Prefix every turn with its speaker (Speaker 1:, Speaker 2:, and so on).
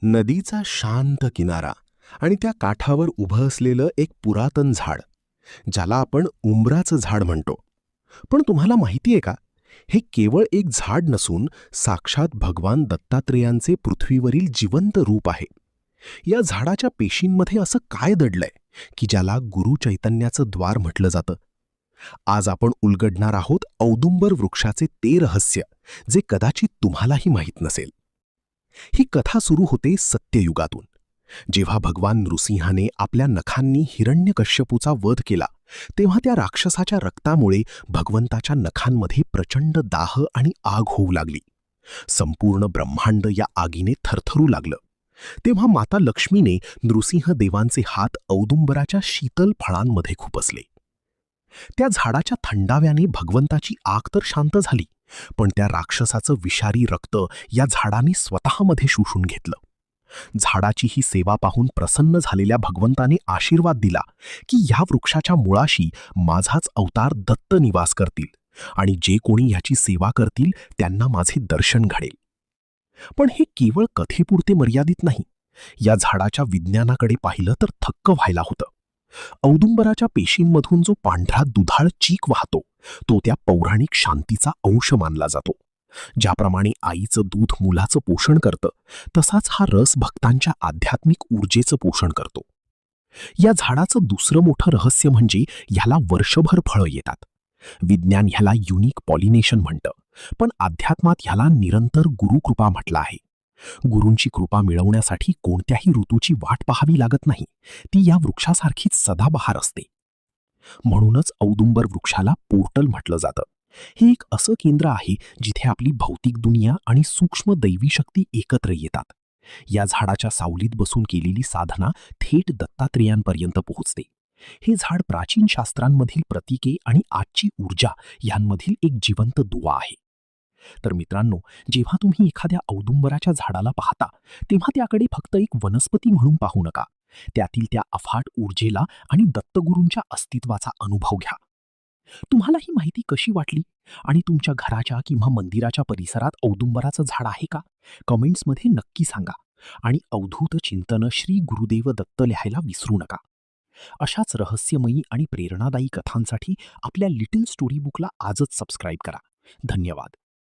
Speaker 1: नदीचा शांत किनारा आणि त्या काठावर उभं असलेलं एक पुरातन झाड, ज्याला आपण उंबराचं झाड म्हणतो. पण तुम्हाला माहिती आहे का, हे केवळ एक झाड नसून साक्षात भगवान दत्तात्रेयांचे पृथ्वीवरील जिवंत रूप आहे. या झाडाच्या पेशींमध्ये असं काय दडलंय की ज्याला गुरु चैतन्याचं द्वार म्हटलं जातं? आज आपण उलगडणार आहोत औदुंबर वृक्षाचे ते रहस्य, जे कदाचित तुम्हालाही माहीत नसेल. ही कथा सुरू होते सत्ययुगातून, जेव्हा भगवान नृसिंहाने आपल्या नखांनी हिरण्यकश्यपूचा वध केला. तेव्हा त्या राक्षसाच्या रक्तामुळे भगवंताच्या नखांमध्ये प्रचंड दाह आणि आग होऊ लागली. संपूर्ण ब्रह्मांड या आगीने थरथरू लागलं. तेव्हा माता लक्ष्मीने नृसिंह देवांचे हात औदुंबराच्या शीतल फळांमध्ये खुपसले. त्या झाडाच्या थंडाव्याने भगवंताची आग तर शांत झाली, पण त्या राक्षसाचं विषारी रक्त या झाडाने स्वतःमध्ये शोषून घेतलं. झाडाची ही सेवा पाहून प्रसन्न झालेल्या भगवंताने आशीर्वाद दिला की या वृक्षाच्या मुळाशी माझाच अवतार दत्त निवास करतील आणि जे कोणी ह्याची सेवा करतील त्यांना माझे दर्शन घडेल. पण हे केवळ कथेपुरते मर्यादित नाही. या झाडाच्या विज्ञानाकडे पाहिलं तर थक्क व्हायला होतं. औदुंबराच्या पेशींमधून जो पांढरा दुधाळ चीक वाहतो, तो त्या पौराणिक शांतीचा अंश मानला जातो. ज्याप्रमाणे आईचं दूध मुलाचं पोषण करतं, तसाच हा रस भक्तांच्या आध्यात्मिक ऊर्जेचं पोषण करतो. या झाडाचं दुसरं मोठं रहस्य म्हणजे ह्याला वर्षभर फळं येतात. विज्ञान ह्याला युनिक पॉलिनेशन म्हणतं, पण अध्यात्मात ह्याला निरंतर गुरुकृपा म्हटलं आहे. गुरूंची कृपा मिळवण्यासाठी कोणत्याही ऋतूची वाट पाहावी लागत नाही. ती या वृक्षासारखीच सदाबहार असते. म्हणूनच औदुंबर वृक्षाला पोर्टल म्हटलं जातं. हे एक असं केंद्र आहे जिथे आपली भौतिक दुनिया आणि सूक्ष्म दैवी शक्ती एकत्र येतात. या झाडाच्या सावलीत बसून केलेली साधना थेट दत्तात्रेयांपर्यंत पोहोचते. हे झाड प्राचीन शास्त्रांमधील प्रतीके आणि आजची ऊर्जा यांमधील एक जिवंत दुवा आहे. तर मित्रांनो, जेव्हा तुम्ही एखाद्या औदुंबराच्या झाडाला पाहता, तेव्हा त्याकडे फक्त एक वनस्पती म्हणून पाहू नका. त्यातील त्या अफाट ऊर्जेला आणि दत्तगुरूंच्या अस्तित्वाचा अनुभव घ्या. तुम्हाला ही माहिती कशी वाटली आणि तुमच्या घराच्या किंवा मंदिराच्या परिसरात औदुंबराचं झाड आहे का? कमेंट्समध्ये नक्की सांगा. आणि अवधूत चिंतन श्री गुरुदेव दत्त लिहायला विसरू नका. अशाच रहस्यमयी आणि प्रेरणादायी कथांसाठी आपल्या लिटिल स्टोरी बुकला आजच सबस्क्राईब करा. धन्यवाद.